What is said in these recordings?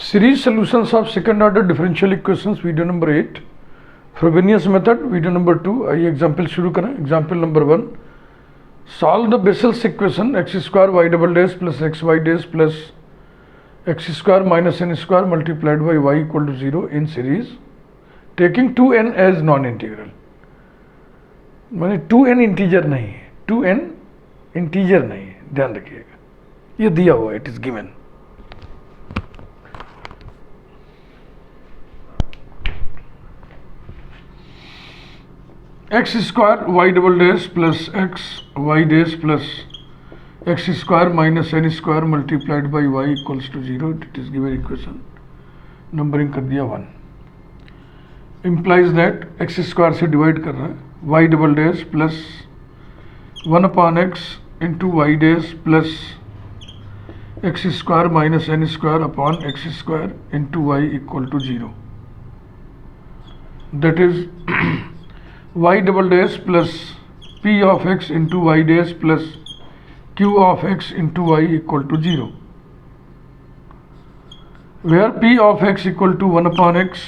Series solutions of second order differential equations video number 8 Frobenius method video number 2। आइए example शुरू करें। Example number 1, solve the Bessel's equation X square Y double dash plus X Y dash plus X square minus N square multiplied by Y equal to 0 in series taking 2n as non integral. माने 2n integer नहीं है, 2n integer नहीं है, ध्यान रखिएगा, ये दिया हुआ है, it is given. X square Y double dash plus X Y dash plus X square minus N square multiplied by Y equals to 0, it is given equation. Numbering कर दिया 1। इम्प्लाइज दैट एक्स स्क्वायर से divide कर रहा है, Y double dash plus 1 upon X into Y dash plus X square minus N square upon X square into Y equal to 0, that is y double dash plus p of x into y dash plus q of x into y equal to 0, where p of x equal to 1 upon x,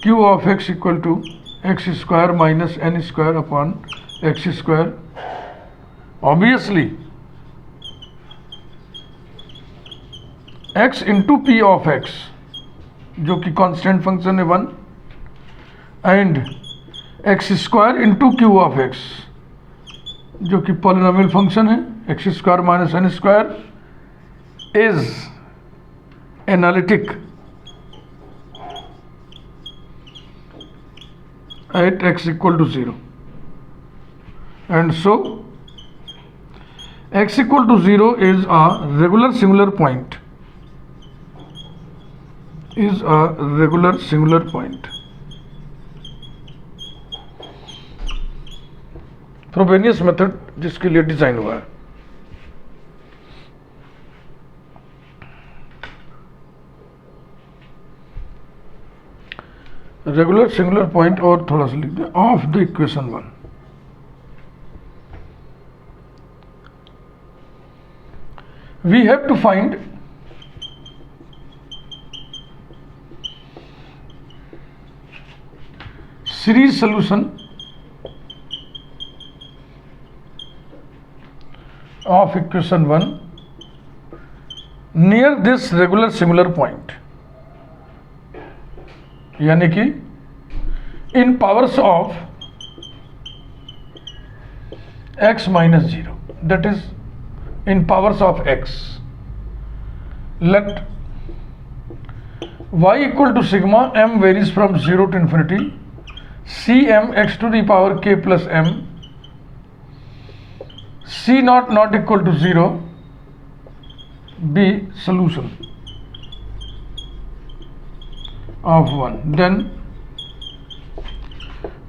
q of x equal to x square minus n square upon x square। Obviously x into p of x जो कि constant function है 1 and X square into Q of X जो कि polynomial function है, X square minus N square is analytic at X equal to 0 and so X equal to 0 is a regular singular point, is a regular singular point. Frobenius method जिसके लिए design हुआ है। Regular singular point और थोड़ा सा लिख दें of the equation 1। We have to find series solution of equation 1 near this regular similar point, यानी कि in powers of x minus 0, that is in powers of x, let y equal to sigma m varies from 0 to infinity cm x to the power k plus m C naught not equal to 0 be solution of 1, then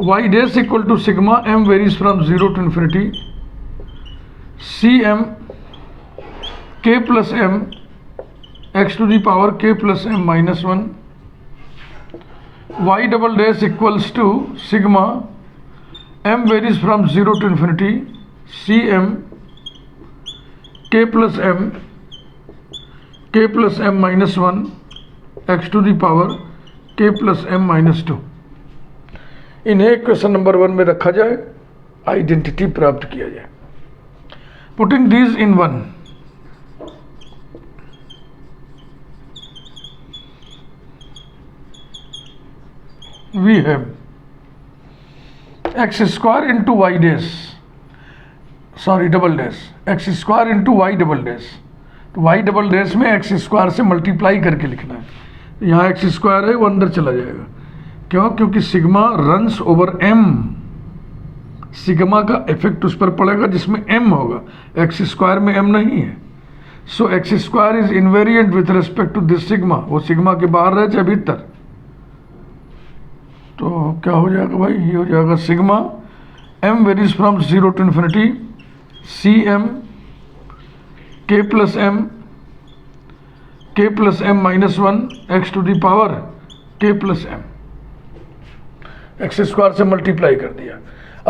y dash equal to sigma m varies from 0 to infinity cm k plus m x to the power k plus m minus 1, y double dash equals to sigma m varies from 0 to infinity cm k plus m minus 1 x to the power k plus m minus 2। इन्हें equation number 1 में रखा जाए, identity प्राप्त किया जाए। Putting these in 1, we have X square into Y dash, sorry double dash, X square into Y double dash. तो Y double dash में X square से मल्टीप्लाई करके लिखना है। यहाँ एक्स स्क्वायर है वो अंदर चला जाएगा, क्यों? क्योंकि sigma runs over M, sigma का इफेक्ट उस पर पड़ेगा जिसमें एम होगा, एक्स स्क्वायर में एम नहीं है। So x square is invariant with respect to this sigma, वो सिग्मा के बाहर रहे चाहे भीतर। तो क्या हो जाएगा भाई, ये हो जाएगा sigma m varies from 0 to infinity cm k plus m minus 1 x to the power k plus m, x square से मल्टीप्लाई कर दिया।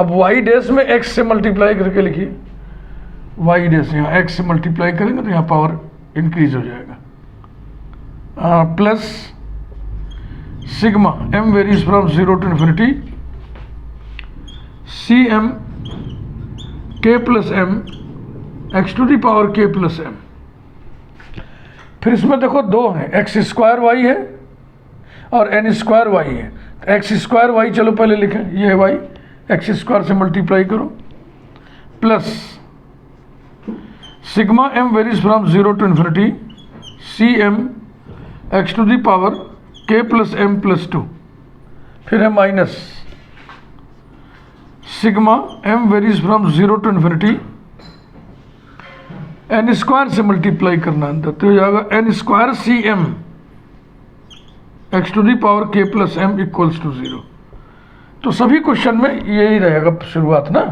अब y डैश में x से मल्टीप्लाई करके लिखिए, y डैश यहाँ x से मल्टीप्लाई करेंगे तो यहाँ पावर इंक्रीज हो जाएगा, plus sigma m varies from 0 to infinity cm k plus m x to the power k plus m। फिर इसमें देखो दो हैं, एक्स स्क्वायर वाई है और एन स्क्वायर वाई है। तो एक्स स्क्वायर वाई चलो पहले लिखें, ये है वाई, एक्स स्क्वायर से मल्टीप्लाई करो, plus sigma m varies from 0 to infinity cm x to the power k plus m plus 2। फिर है minus sigma m varies from 0 to infinity n square से मल्टीप्लाई करना अंदर, तो हो जाएगा n square c m x to the power k plus m equals to 0। तो सभी क्वेश्चन में यही रहेगा शुरुआत ना,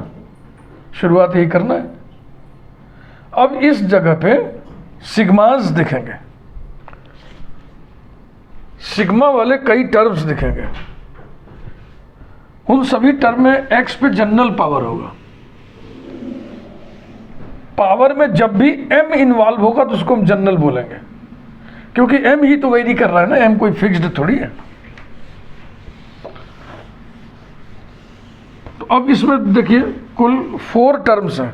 शुरुआत यही करना है। अब इस जगह पे सिग्मास दिखेंगे, सिग्मा वाले कई टर्म्स दिखेंगे, उन सभी टर्म में एक्स पे जनरल पावर होगा। पावर में जब भी m इन्वॉल्व होगा तो उसको हम जनरल बोलेंगे, क्योंकि m ही तो वेरी कर रहा है ना, m कोई फिक्स्ड थोड़ी है। तो अब इसमें देखिए कुल 4 टर्म्स हैं,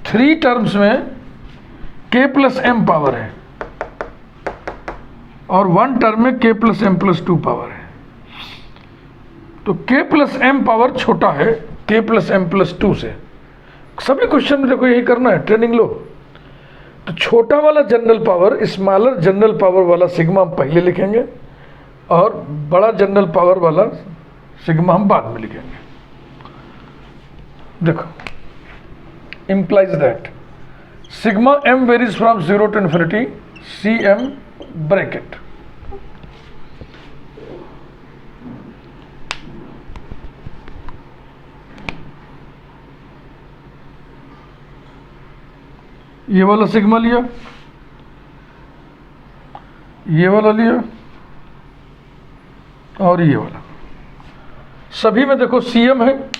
3 टर्म्स में k प्लस m पावर है और 1 टर्म में k plus m plus 2 power है। तो k प्लस m पावर छोटा है k प्लस m प्लस 2 से। सभी क्वेश्चन में देखो यही करना है, ट्रेनिंग लो। तो छोटा वाला general power, smaller general power वाला सिग्मा हम पहले लिखेंगे और बड़ा जनरल पावर वाला सिग्मा हम बाद में लिखेंगे। देखो implies that sigma m varies from 0 to infinity cm bracket ये वाला सिग्मा लिया, ये वाला लिया और ये वाला। सभी में देखो सीएम है,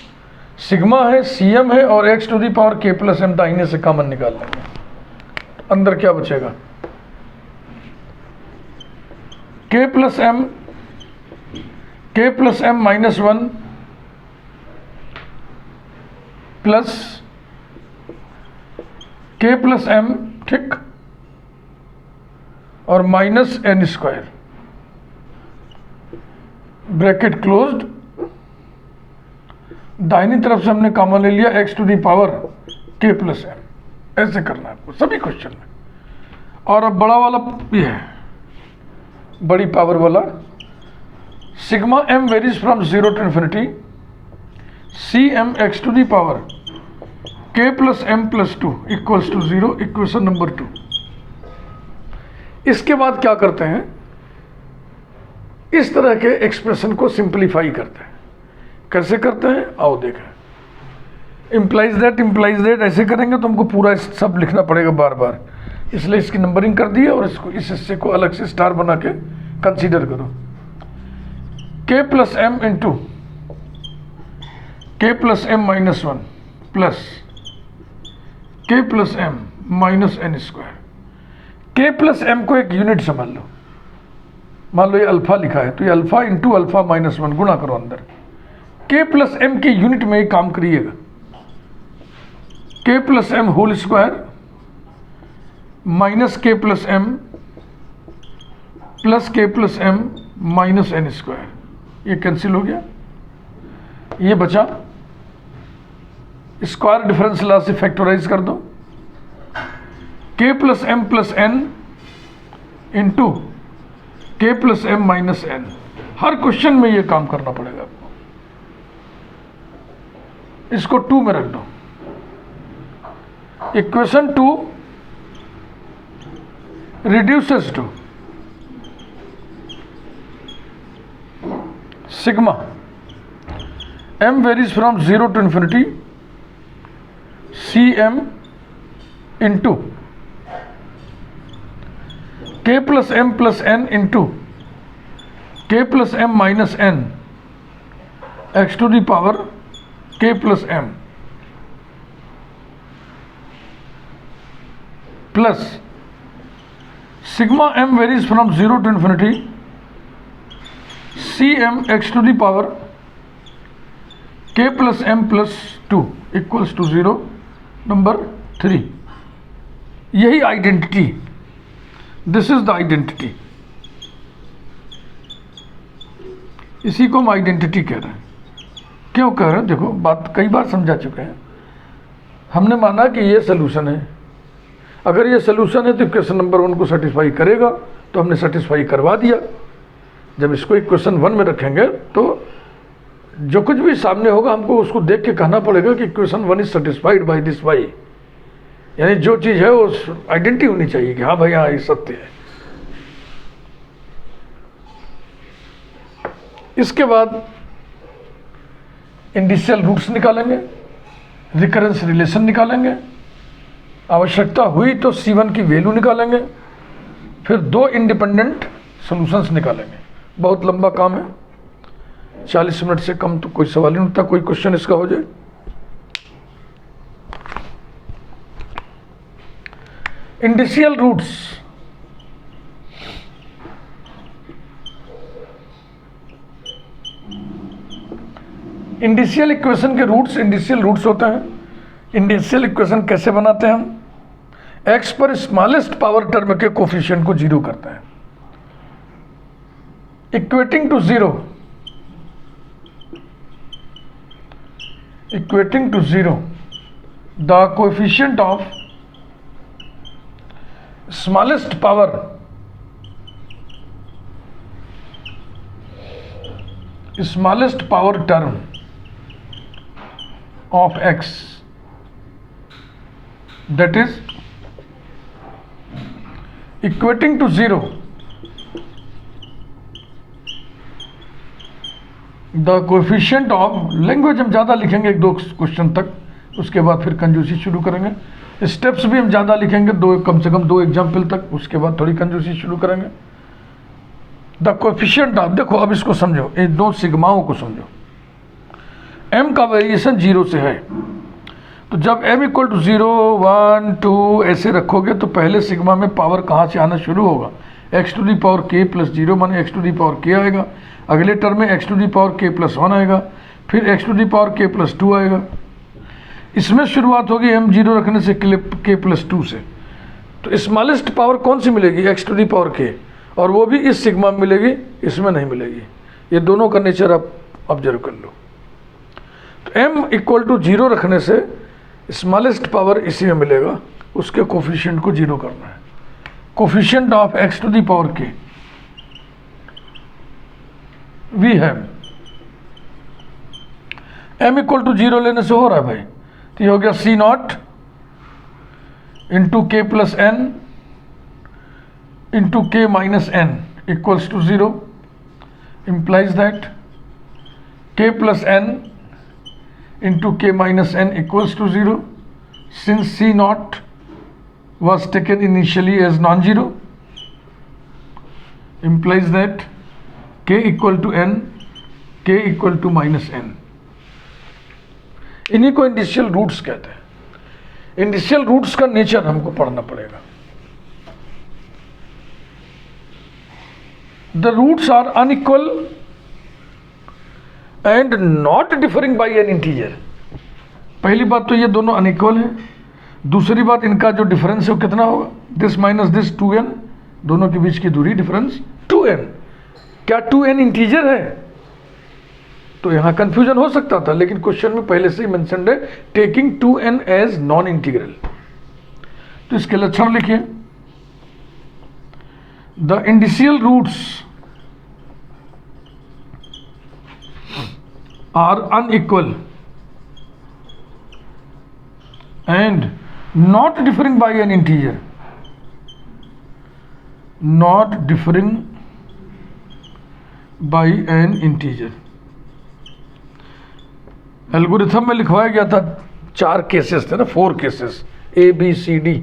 सिग्मा है, सीएम है और x to the power k plus m दाहिने से कॉमन निकाल लेंगे। अंदर क्या बचेगा, k plus m minus 1 plus k plus m, ठीक, और minus N square, bracket closed. दाहिनी तरफ से हमने कॉमन ले लिया x to the power k plus m. ऐसे करना है आपको सभी क्वेश्चन में। और अब बड़ा वाला ये है, बड़ी पावर वाला sigma m varies from 0 to infinity c m x to the power k plus m plus 2 equals to 0, equation number 2। इसके बाद क्या करते हैं, इस तरह के एक्सप्रेशन को सिंप्लीफाई करते हैं। कैसे करते हैं आओ देखें। इम्प्लाइज दैट ऐसे करेंगे तो हमको पूरा सब लिखना पड़ेगा बार बार, इसलिए इसकी नंबरिंग कर दी है और इसको इस हिस्से को अलग से स्टार बना के कंसीडर करो। k plus m into k plus m minus 1 plus k plus m minus N square. K plus m को एक यूनिट समझ लो, मान लो ये अल्फा लिखा है तो ये अल्फा इंटू अल्फा माइनस 1 गुणा करो अंदर। के प्लस एम के यूनिट में ये काम करिएगा, k plus m whole square minus k plus m plus k plus m minus N square, ये कैंसिल हो गया। ये बचा, स्क्वायर डिफरेंस लॉ से फैक्टराइज कर दो, k plus n into k plus m minus n. हर क्वेश्चन में ये काम करना पड़ेगा आपको। इसको 2 में रख दो। Equation 2 reduces to sigma m varies from 0 to infinity cm into k plus m into k plus m minus n x to the power k plus m plus sigma m varies from 0 to infinity cm x to the power k plus m plus 2 equals to 0. Number 3, यही identity, this is the identity, इसी को हम identity कह रहे हैं. क्यों कह रहे हैं? देखो, बात कई बार समझा चुके हैं. हमने माना कि ये सोल्यूशन है. अगर ये सोल्यूशन है तो इक्वेशन नंबर 1 को सेटिस्फाई करेगा, तो हमने सेटिस्फाई करवा दिया. जब इसको इक्वेशन 1 में रखेंगे तो जो कुछ भी सामने होगा हमको उसको देख के कहना पड़ेगा कि equation 1 is satisfied by this y. यानी जो चीज़ है वो आइडेंटिटी होनी चाहिए कि हाँ भाई हाँ ये सत्य है. इसके बाद इंडिशियल रूट्स निकालेंगे, रिकरेंस रिलेशन निकालेंगे, आवश्यकता हुई तो C1 की वैल्यू निकालेंगे, फिर 2 इंडिपेंडेंट सॉल्यूशंस निकालेंगे. बहुत लंबा काम है, 40 मिनट से कम तो कोई सवाल ही नहीं उठता. कोई क्वेश्चन इसका हो जाए? इंडिशियल रूट्स, इंडिशियल इक्वेशन के रूट्स इंडिशियल रूट्स होते हैं. इंडिशियल इक्वेशन कैसे बनाते हैं हम? x पर स्मॉलेस्ट पावर टर्म के कोफिशिएंट को 0 करते हैं, equating to 0, equating to 0 the coefficient of smallest power term of x, that is equating to 0 the coefficient of, language हम ज़्यादा लिखेंगे 1-2 क्वेश्चन तक, उसके बाद फिर कंजूसी शुरू करेंगे. स्टेप्स भी हम ज़्यादा लिखेंगे, कम से कम 2 एग्जाम्पल तक, उसके बाद थोड़ी कंजूसी शुरू करेंगे. द कोएफिशिएंट ऑफ, देखो अब इसको समझो, इन 2 सिग्माओं को समझो. m का वेरिएशन 0 से है, तो जब m इक्वल टू 0, 1, 2 ऐसे रखोगे तो पहले सिग्मा में पावर कहाँ से आना शुरू होगा? x to the power k plus 0 माने x to the power k आएगा. अगले टर्म में x to the power k plus 1 आएगा, फिर x to the power k plus 2 आएगा. इसमें शुरुआत होगी m 0 रखने से k प्लस 2 से. तो स्मॉलेस्ट पावर कौन सी मिलेगी? x to the power k, और वो भी इस सिग्मा में मिलेगी, इसमें नहीं मिलेगी. ये दोनों का नेचर आप ऑब्जर्व कर लो. तो m इक्वल टू 0 रखने से स्मॉलेस्ट पावर इसी में मिलेगा, उसके कोफिशिएंट को 0 करना है. Coefficient of x to the power k we have, m equal to 0 लेने से हो रहा है भाई, तो ये हो गया C0 into k plus n into k minus n equals to 0, implies that k plus n into k minus n equals to 0. Since C0 was taken initially as non-zero, implies that k equal to n, k equal to minus n. इन्हीं को इंडिशियल roots कहते हैं. इंडिशियल roots का nature हमको पढ़ना पड़ेगा. The roots are unequal and not differing by an integer. पहली बात तो ये दोनों अनइक्वल हैं. दूसरी बात, इनका जो डिफरेंस है वो कितना होगा? दिस माइनस दिस 2n, दोनों के बीच की दूरी डिफरेंस 2n. क्या 2n इंटीजर है? तो यहाँ कंफ्यूजन हो सकता था, लेकिन क्वेश्चन में पहले से ही मेंशन्ड है taking 2n as non integral. तो इसके लक्षण लिखिए. The indicial roots are unequal and not differing by an integer, not differing by an integer. Algorithm में लिखवाया गया था 4 केसेस थे ना, 4 cases A B C D,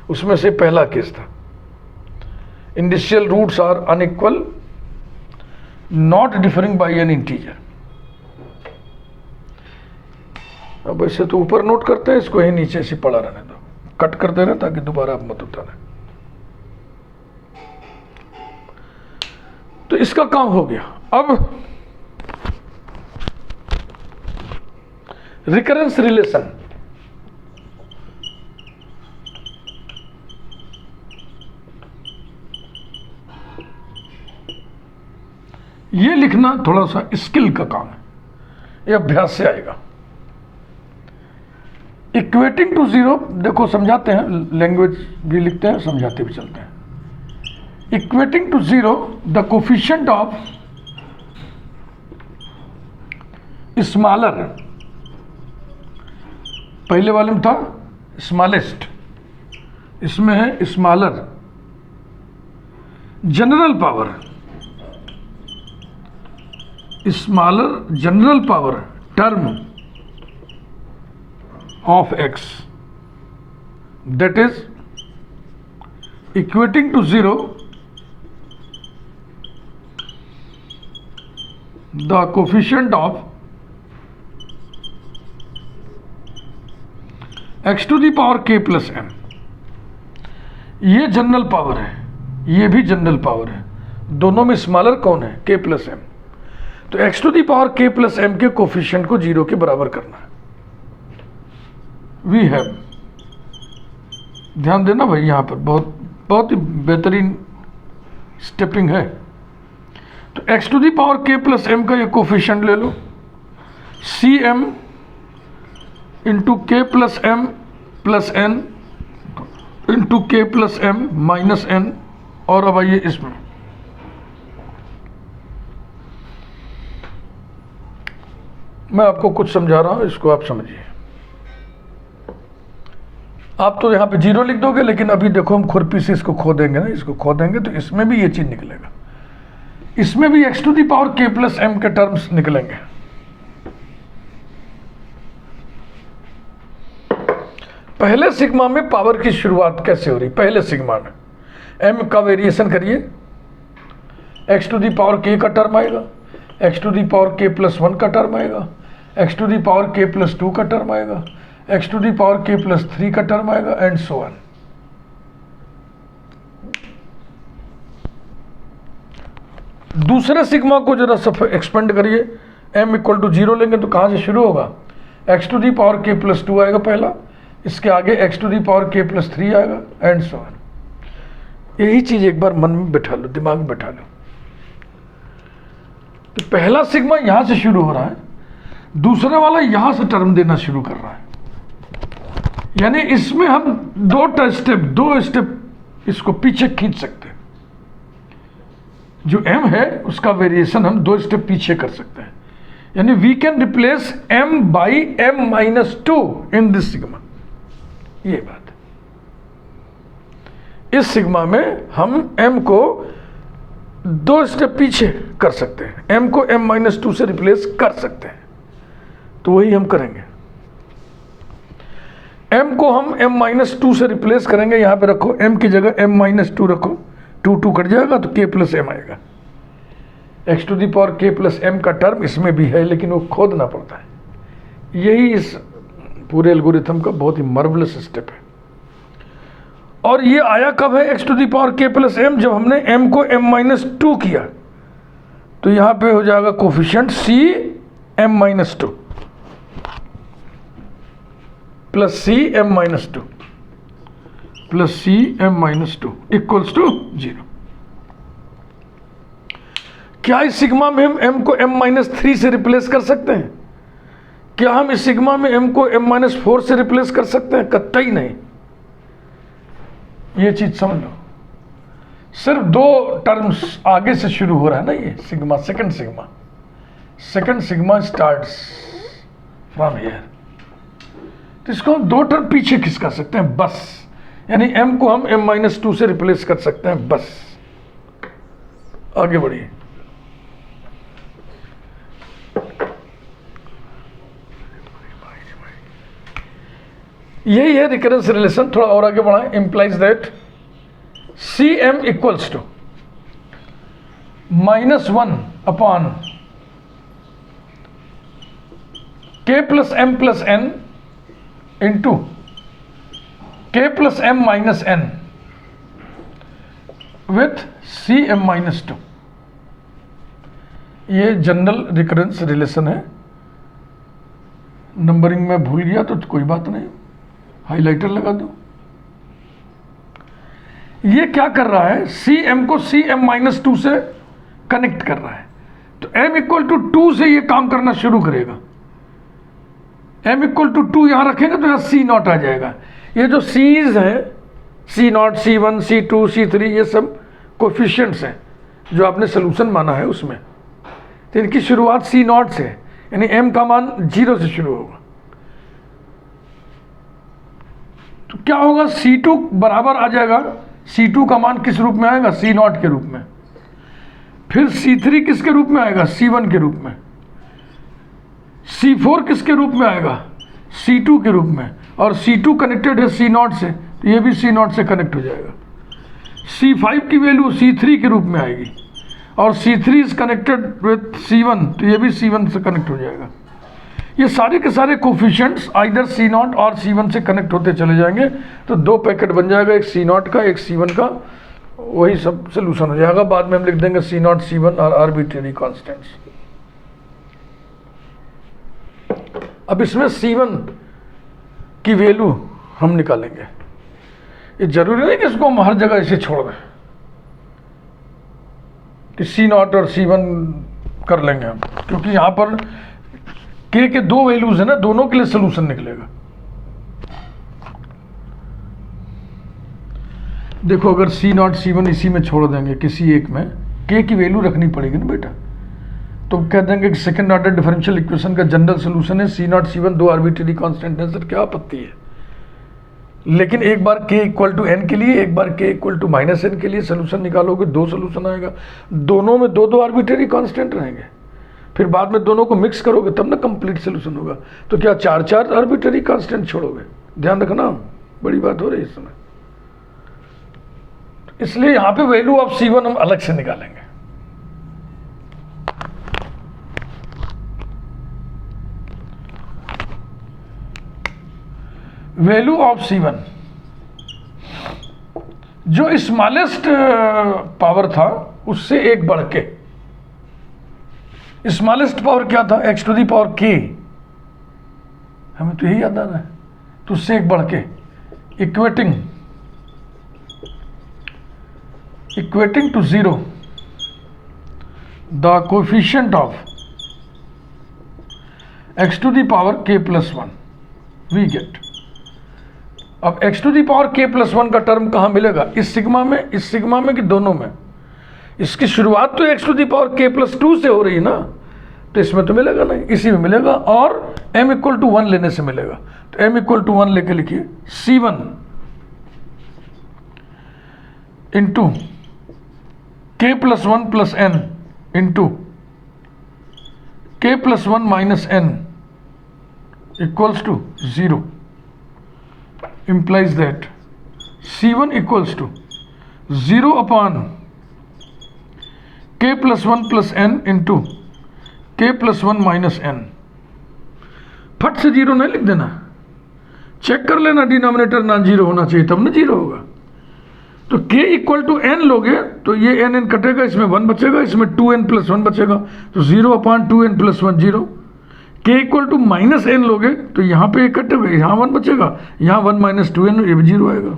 उसमें से पहला केस था indicial roots are unequal not differing by an integer. अब ऐसे तो ऊपर नोट करते हैं, इसको ही नीचे से पढ़ा रहने दो, कट कर दे रहे ताकि दोबारा आप मत उठाना. तो इसका काम हो गया। अब रिकरेंस रिलेशन, ये लिखना थोड़ा सा स्किल का काम है, ये अभ्यास से आएगा। इक्वेटिंग टू जीरो, देखो समझाते हैं, लैंग्वेज भी लिखते हैं, समझाते भी चलते हैं। Equating to zero the coefficient of smaller, पहले वाले में था स्मॉलेस्ट, इसमें है smaller, general power, smaller general power term of x, that is equating to zero the coefficient of x to the power k plus m। ये general power है, ये भी जनरल पावर है, दोनों में स्मॉलर कौन है? k plus m। तो x to the power k plus m के कोफिशिएंट को जीरो के बराबर करना है। वी हैव, ध्यान देना भाई, यहां पर बहुत ही बेहतरीन स्टेपिंग है। तो x to the power k plus m का ये कोफिशिएंट ले लो, cm into k plus m plus n into k plus m minus n, और अब आइए इसमें मैं आपको कुछ समझा रहा हूं, इसको आप समझिए। आप तो यहां पे जीरो लिख दोगे, लेकिन अभी देखो हम खुरपी से इसको खो देंगे ना, इसको खो देंगे तो इसमें भी ये चीज निकलेगा, इसमें भी x to the power k plus m के टर्म्स निकलेंगे। पहले सिग्मा में पावर की शुरुआत कैसे हो रही? पहले सिग्मा में m का वेरिएशन करिए, x to the power k का टर्म आएगा, x to the power k plus 1 का टर्म आएगा, x to the power k plus 2 का टर्म आएगा, x to the power k plus 3 का टर्म आएगा, एंड सो ऑन। दूसरे सिग्मा को जरा सा एक्सपेंड करिए, m इक्वल टू 0 लेंगे तो कहां से शुरू होगा? x to the power k plus 2 आएगा पहला, इसके आगे x to the power k plus 3 आएगा, एंड सो ऑन। यही चीज एक बार मन में बैठा लो, दिमाग में बैठा लो। तो पहला सिग्मा यहां से शुरू हो रहा है, दूसरा वाला यहां से टर्म देना शुरू कर रहा है, यानी इसमें हम दो स्टेप इसको पीछे खींच सकते हैं। जो m है उसका वेरिएशन हम 2 स्टेप पीछे कर सकते हैं, यानी we can replace m by m minus 2 in this sigma. ये बात, इस सिग्मा में हम m को 2 स्टेप पीछे कर सकते हैं, m को m माइनस 2 से रिप्लेस कर सकते हैं। तो वही हम करेंगे, m को हम m माइनस 2 से रिप्लेस करेंगे। यहां पे रखो, m की जगह m माइनस 2 रखो, 2 कट जाएगा तो k प्लस m आएगा। x to the power k plus m का टर्म इसमें भी है, लेकिन वो खोदना पड़ता है। यही इस पूरे एल्गोरिथम का बहुत ही मार्वलस स्टेप है। और ये आया कब है x to the power k plus m? जब हमने m को m माइनस 2 किया, तो यहां पे हो जाएगा coefficient c m minus 2 plus c m minus 2 plus c m minus 2 equals to 0। क्या इस सिग्मा में हम m को m माइनस 3 से रिप्लेस कर सकते हैं? क्या हम इस सिग्मा में m को m माइनस 4 से रिप्लेस कर सकते हैं? कतई नहीं। ये चीज समझ लो, सिर्फ 2 टर्म्स आगे से शुरू हो रहा है ना, ये sigma, second sigma starts from here. तो इसको हम 2 टर्म पीछे खिसका सकते हैं बस, यानी m को हम m माइनस 2 से रिप्लेस कर सकते हैं बस। आगे बढ़िए, यही है रिकरेंस रिलेशन। थोड़ा और आगे बढ़ाएं, implies that cm equals to -1 upon k plus m plus n into k plus m minus n with cm minus 2। ये जनरल रिकरेंस रिलेशन है। नंबरिंग में भूल गया तो कोई बात नहीं, हाइलाइटर लगा दो। ये क्या कर रहा है, सी एम को सी एम माइनस 2 से कनेक्ट कर रहा है, तो m इक्वल टू 2 से ये काम करना शुरू करेगा। m इक्वल टू 2 यहां रखेंगे तो यहां C नॉट आ जाएगा। ये जो C's है, C not, C1, C2, C3, ये सब कोफिशिएंट्स हैं जो आपने सोल्यूशन माना है उसमें, तो इनकी शुरुआत C नॉट से, यानी m का मान 0 से शुरू होगा। तो क्या होगा, C2 बराबर आ जाएगा, C2 का मान किस रूप में आएगा, C नॉट के रूप में। फिर C3 किसके रूप में आएगा, C1 के रूप में। C4 किसके रूप में आएगा, C2 के रूप में। और C2 कनेक्टेड है C नॉट से, तो ये भी C नॉट से कनेक्ट हो जाएगा। C5 की वैल्यू C3 के रूप में आएगी, और C3 is connected with C1, तो ये भी C1 से कनेक्ट हो जाएगा। ये सारे के सारे कोफिशिएंट्स आइदर C नॉट और C1 से कनेक्ट होते चले जाएंगे, तो दो पैकेट बन जाएगा, एक C नॉट का, एक C1 का, वही सब सोल्यूशन हो जाएगा। बाद में हम लिख देंगे C नॉट C1 और आर्बिट्रेरी कांस्टेंट्स। अब इसमें C1 की वैल्यू हम निकालेंगे। ये जरूरी नहीं कि इसको हम हर जगह इसे छोड़ दें कि C नॉट और C1 कर लेंगे हम, क्योंकि यहाँ पर K के दो वैल्यूज है ना, दोनों के लिए सोल्यूशन निकलेगा। देखो अगर C नॉट C1 इसी में छोड़ देंगे, किसी एक में K की वैल्यू रखनी पड़ेगी ना बेटा, तो कह देंगे कि सेकंड ऑर्डर डिफरेंशियल इक्वेशन का जनरल सोल्यूशन है C नॉट C1, दो आर्बिट्रेरी कांस्टेंट है। सर क्या आपत्ति है, लेकिन एक बार k इक्वल टू n के लिए, एक बार k equal to minus n के लिए सोल्यूशन निकालोगे, दो सोल्यूशन आएगा, दोनों में दो दो आर्बिट्रेरी कांस्टेंट रहेंगे। फिर बाद में दोनों को मिक्स करोगे तब ना कंप्लीट सोल्यूशन होगा। तो क्या चार चार आर्बिट्रेरी कांस्टेंट छोड़ोगे, ध्यान रखना, बड़ी बात हो रही है इस समय। इसलिए यहां पे वैल्यू ऑफ C1 हम अलग से निकालेंगे। वैल्यू ऑफ C1 जो स्मॉलेस्ट पावर था उससे एक बढ़ के, स्मॉलेस्ट पावर क्या था, x to the power k, हमें तो यही याद आ रहा है, तो उससे एक बढ़ के equating to 0 the coefficient of x to the power k plus 1 we get. अब x to the power k plus 1 का टर्म कहाँ मिलेगा, इस सिग्मा में कि दोनों में। इसकी शुरुआत तो x to the power k plus 2 से हो रही है ना, तो इसमें तो मिलेगा नहीं, इसी में मिलेगा, और m इक्वल टू 1 लेने से मिलेगा। तो m इक्वल टू 1 लेके लिखिए C1 into k plus 1 plus n into k plus 1 minus n equals to 0 implies that C1 equals to 0 upon k plus 1 plus n into k plus 1 minus n। फट से 0 नहीं लिख देना, check कर लेना denominator ना 0 होना चाहिए, तब ना 0 होगा। तो k इक्वल टू n लोगे तो ये n कटेगा, इसमें 1 बचेगा, इसमें 2n प्लस 1 बचेगा, तो 0 upon 2n plus 1 0। k equal to minus n लोगे तो यहाँ पे कटेगा, यहाँ 1 बचेगा, यहाँ 1 माइनस 2n, ये भी 0 आएगा।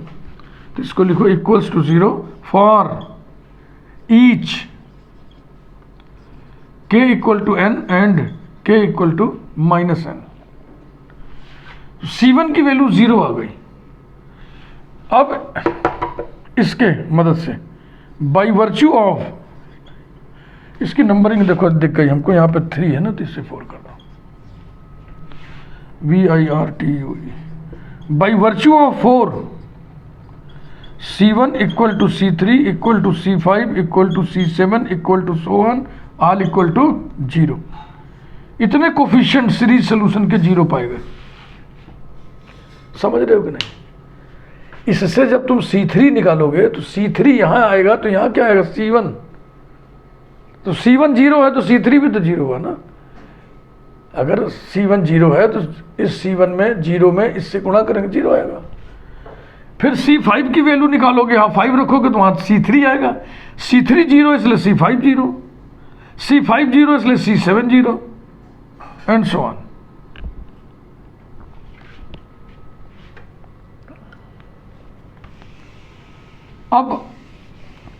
तो इसको लिखो equals to 0 for each k equal to n and k equal to minus n। C1 की वैल्यू 0 आ गई। अब इसके मदद से बाई वर्च्यू ऑफ, इसकी नंबरिंग देखो दिख गई हमको, यहाँ पे 3 है ना, तो इससे 4 कर दो, VIRTUE, by virtue of 4 C1 equal to C3 equal to C5 equal to C7 equal to so on, all equal to 0। इतने कोफिशिएंट सीरीज सोल्यूशन के 0 पाए गए। समझ रहे हो कि नहीं? इससे जब तुम C3 निकालोगे तो C3 यहां आएगा, तो यहां क्या आएगा, C1। तो C1 0 है तो C3 भी तो 0 हुआ ना। अगर C1 0 है तो इस C1 में 0 में इससे गुणा करेंगे 0 आएगा। फिर C5 की वैल्यू निकालोगे, यहाँ 5 रखोगे तो वहाँ C3 आएगा। C3 0 इसलिए C5 0। C5 0 इसलिए C7 0 एंड सो ऑन। अब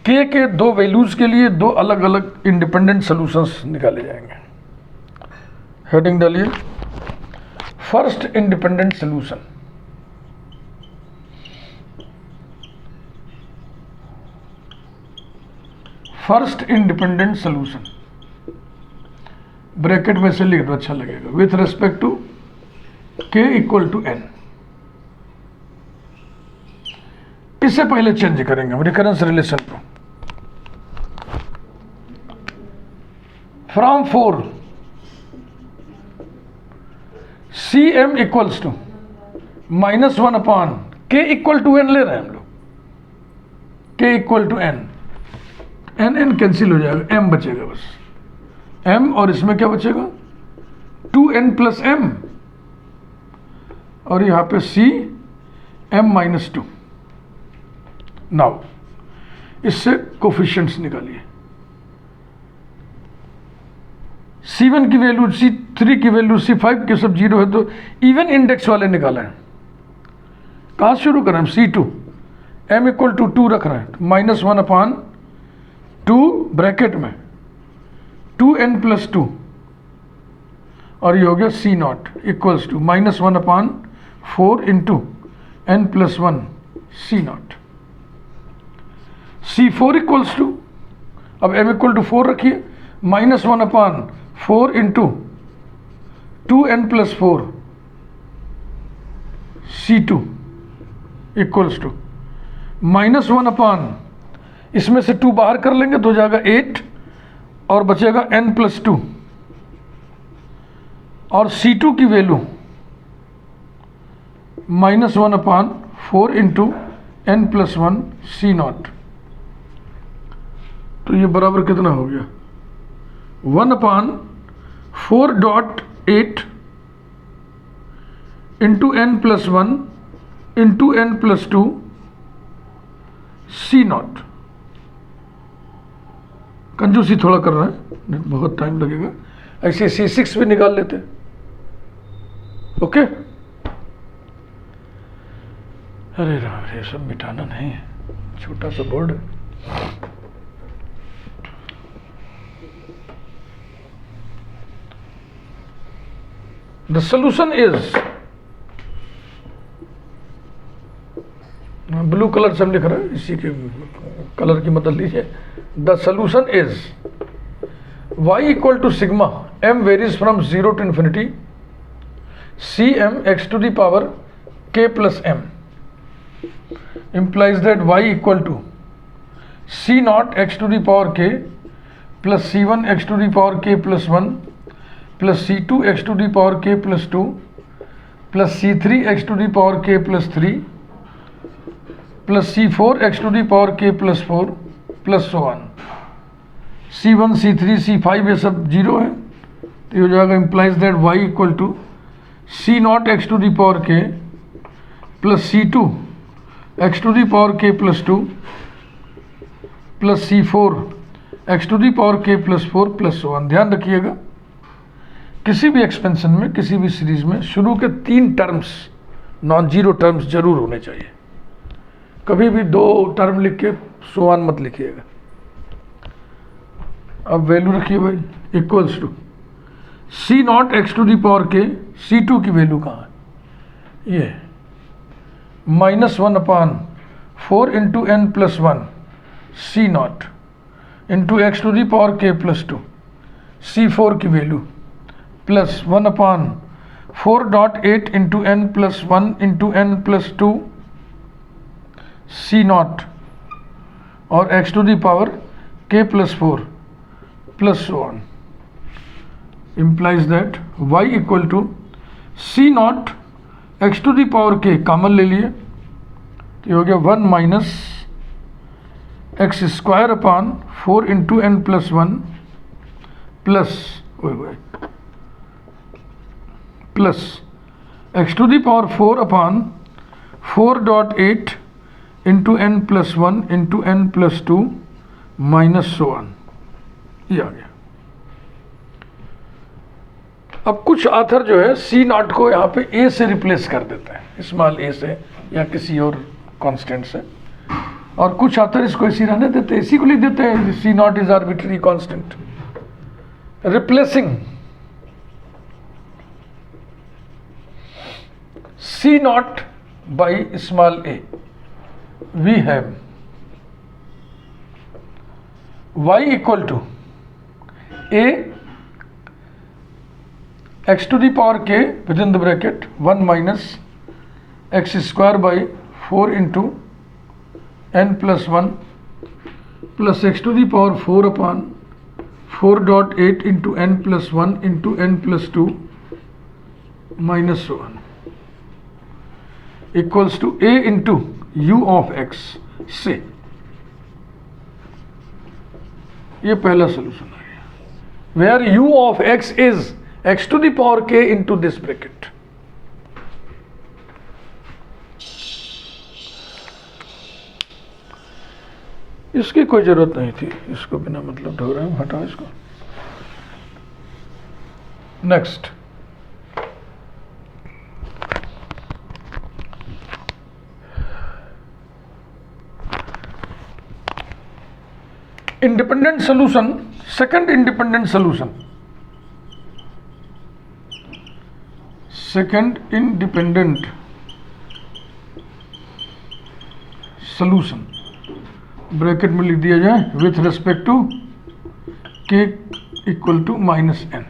k के दो वैल्यूज के लिए दो अलग अलग इंडिपेंडेंट सॉल्यूशंस निकाले जाएंगे। हेडिंग डालिए first independent solution. First independent solution bracket में से लिख दो, अच्छा लगेगा। With respect to k equal to n। इससे पहले चेंज करेंगे हम रिकरेंस रिलेशन को। From 4 Cm equals to -1 upon k equal to n ले रहे हैं हम लोग। k equal to n, n cancel हो जाएगा, m बचेगा बस m, और इसमें क्या बचेगा 2n प्लस m, और यहां पे C m-2। नाउ इससे कोफिशिएंट्स निकालिए। C1 की वैल्यू, C3 की वैल्यू, C5 के सब 0 है, तो इवन इंडेक्स वाले निकाला है। कहाँ शुरू करें हम? C2 m इक्वल टू 2 रख रहे हैं, -1 अपॉन 2 ब्रैकेट में 2n प्लस 2, और ये हो गया C0 equals to -1 upon 4 into n plus 1 C0। C4 equals to, अब m इक्वल टू 4 रखिए, -1 upon 4 into 2n plus 4 C2 equals to -1 upon, इसमें से 2 बाहर कर लेंगे तो हो जाएगा 8, और बचेगा n प्लस 2, और C2 की value -1 upon 4 into n plus 1 C0। तो ये बराबर कितना हो गया? 1 upon 4.8 into n plus 1 into n plus 2 C0। कंजूसी थोड़ा कर रहा है, बहुत टाइम लगेगा, ऐसे C6 भी निकाल लेते। ओके, अरे राम, ये सब मिटाना नहीं है, छोटा सा बोर्ड है। The solution is, blue colour से हम लिख रहे हैं, इसी के कलर की मदद लीजिए। The solution is y equal to sigma m varies from 0 to infinity Cm x to the power k plus m implies that y equal to C0 x to the power k plus C1 x to the power k plus 1 plus C2 x to the power k plus 2 plus C3 x to the power k plus 3 plus C4 x to the power k plus 4 plus so on। C1 C3 C5 ये सब 0 है, तो ये हो जाएगा implies that y equal to C0 x to the power k plus C2 x to the power k plus 2 plus C4 x to the power k plus 4 plus so on। ध्यान रखिएगा, किसी भी एक्सपेंशन में, किसी भी series में शुरू के 3 टर्म्स नॉन जीरो टर्म्स जरूर होने चाहिए। कभी भी 2 टर्म लिख के सोआन मत लिखिएगा। अब वैल्यू रखिए भाई, equals to C0 x to the power k, C2 की वैल्यू कहाँ है? ये -1 upon 4 into n plus 1 C0 into x to the power k plus 2, C4 की value plus 1 upon 4.8 into n plus 1 into n plus 2 C0 और x to the power k plus 4 plus so on implies that y equal to C0 x to the power k common ले लिए, तो ये हो गया 1 minus x square upon 4 into n plus 1 plus plus x to the power 4 upon 4.8 into n plus 1 into n plus 2 minus 1। ये आ गया। अब कुछ ऑथर जो है सी नॉट को यहाँ पे ए से रिप्लेस कर देते हैं, स्मॉल ए से या किसी और कांस्टेंट से, और कुछ ऑथर इसको इसी रहने देते हैं, इसी को लिख देते हैं C naught is arbitrary constant. Replacing C naught by small a, we have y equal to a x to the power k within the bracket 1 minus x square by 4 into n plus 1 plus x to the power 4 upon 4.8 into n plus 1 into n plus 2 minus 1 equals to a into u of x से ये पहला solution है, where u of x is x to the power k into this bracket। इसकी कोई जरूरत नहीं थी, इसको बिना मतलब ढो रहे हैं, हटाओ इसको। Next, independent solution, second independent solution, second independent solution bracket में लिख दिया जाए with respect to k equal to minus n।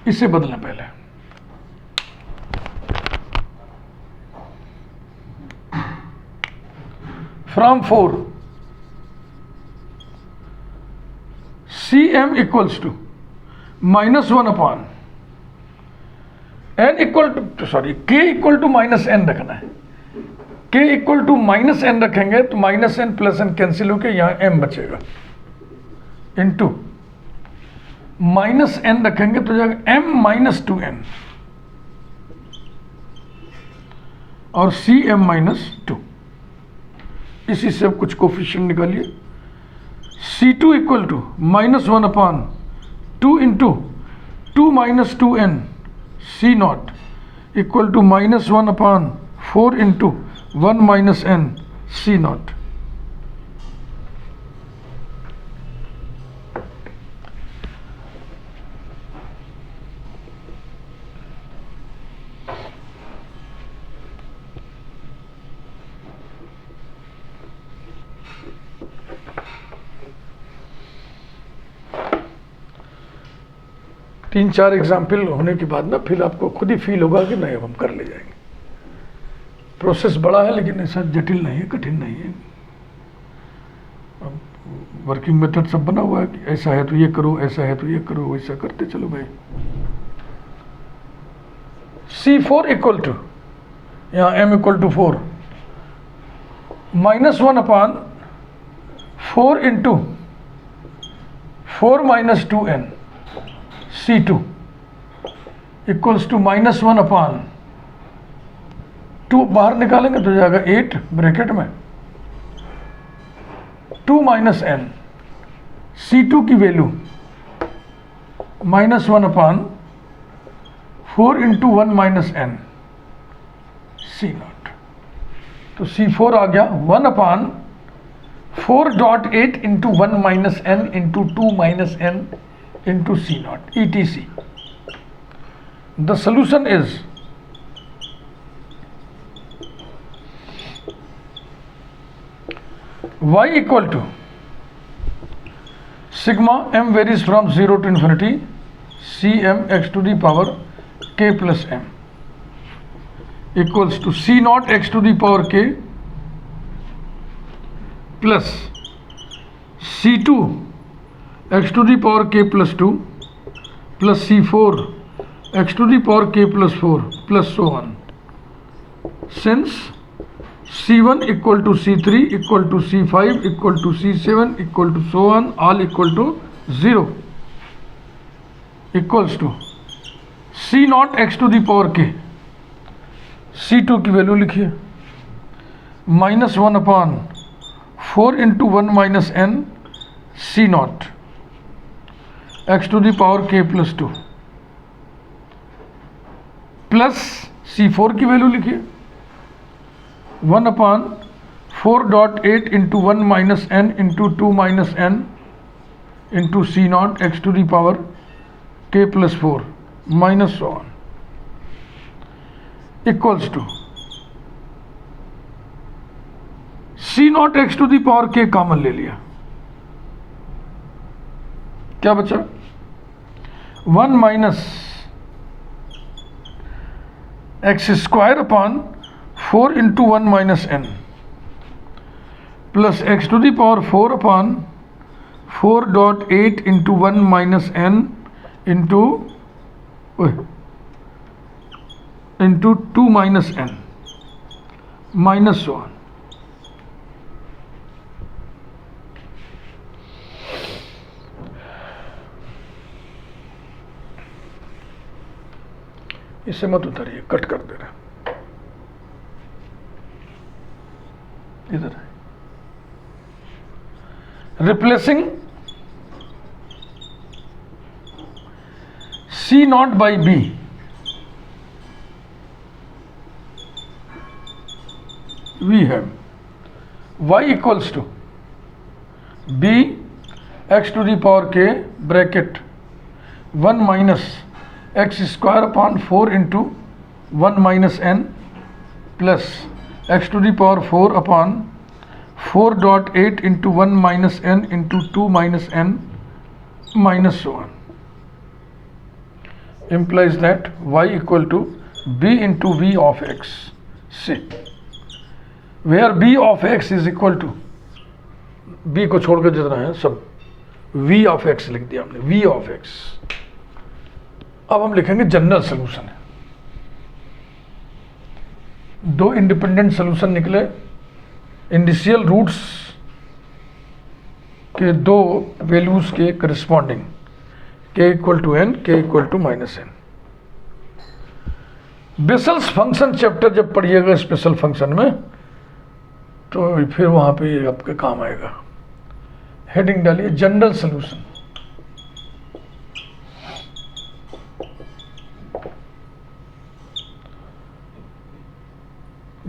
इसे बदलना पहले, from 4 cm equals to minus 1 upon n equal to sorry k equal to minus n रखना है। k equal to minus n रखेंगे तो minus n plus n cancel होकर यहां m बचेगा, इनटू माइनस n रखेंगे तो जाएगा m माइनस 2n और cm माइनस 2। इसी से अब कुछ कोफिशिएंट निकालिए, C2 equal to minus 1 upon 2 into 2 minus 2n C naught equal to minus 1 upon 4 into 1 minus n C naught. तीन चार एग्जाम्पल होने के बाद ना फिर आपको खुद ही फील होगा कि नहीं अब हम कर ले जाएंगे। प्रोसेस बड़ा है लेकिन ऐसा जटिल नहीं है, कठिन नहीं है। अब वर्किंग मेथड सब बना हुआ है कि ऐसा है तो ये करो, ऐसा है तो ये करो, वैसा करते चलो भाई। C4 इक्वल टू यहाँ m equal to 4 minus 1 upon 4 into 4 minus 2n C2 equals to minus 1 upon 2 बाहर निकालेंगे तो जाएगा 8 ब्रैकेट में 2 माइनस n C2 की value minus 1 upon 4 into 1 minus n C not. तो C4 आ गया 1 upon 4.8 into 1 minus n into 2 minus n into C naught etc. The solution is y equal to sigma m varies from 0 to infinity cm x to the power k plus m equals to C naught x to the power k plus C2 x to the power k plus 2 plus C4 x to the power k plus 4 plus so on, since C1 equal to C3 equal to C5 equal to C7 equal to so on all equal to 0 equals to C naught x to the power k। C2 की value लिखिए minus 1 upon 4 into 1 minus n C naught x to the power k plus 2 plus C4 की value लिखिए 1/4.8 into 1 minus n into 2 minus n into C0 x to the power k plus 4 minus so on equals to C0 x to the power k common ले लिया, क्या बचा 1 minus x square upon 4 into 1 minus n plus x to the power 4 upon 4.8 into 1 minus n into 2 minus n minus 1। इसे मत उतारिए, cut कर दे रहा, इधर है। Replacing C0 by B, we have y equals to B x to the power k bracket 1 minus x square upon 4 into 1 minus n plus x to the power 4 upon 4.8 into 1 minus n into 2 minus n minus so on implies that y equal to b into v of x, say where b of x is equal to b को छोड़कर जितना है सब v of x लिख दिया हमने, v of x। अब हम लिखेंगे जनरल सोल्यूशन है। दो इंडिपेंडेंट सोल्यूशन निकले, इंडिशियल रूट्स के दो वैल्यूज के corresponding k equal to n, k equal to minus n। Bessel's function chapter जब पढ़िएगा स्पेशल फंक्शन में तो फिर वहां पे ये आपके काम आएगा। हेडिंग डालिए general solution.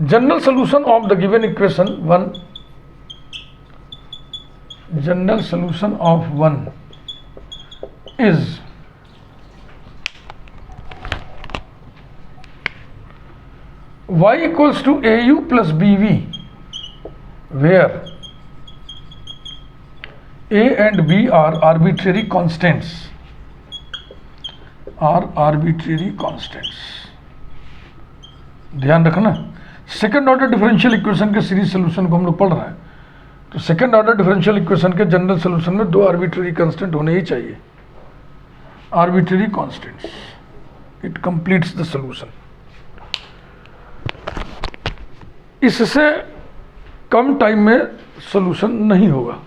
General solution of the given equation 1, general solution of 1 is y equals to AU plus BV, where A and B are arbitrary constants, ध्यान रखना। सेकेंड ऑर्डर डिफरेंशियल इक्वेशन के सीरीज सोल्यूशन को हम लोग पढ़ रहे हैं, तो सेकेंड ऑर्डर डिफरेंशियल इक्वेशन के जनरल सोल्यूशन में दो आर्बिट्ररी कांस्टेंट होने ही चाहिए। Arbitrary constants, it completes the solution. इससे कम टाइम में सोल्यूशन नहीं होगा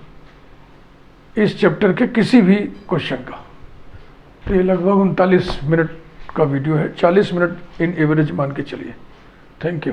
इस चैप्टर के किसी भी क्वेश्चन का। तो ये लगभग 39 मिनट का वीडियो है, 40 मिनट इन एवरेज मान के चलिए। Thank you.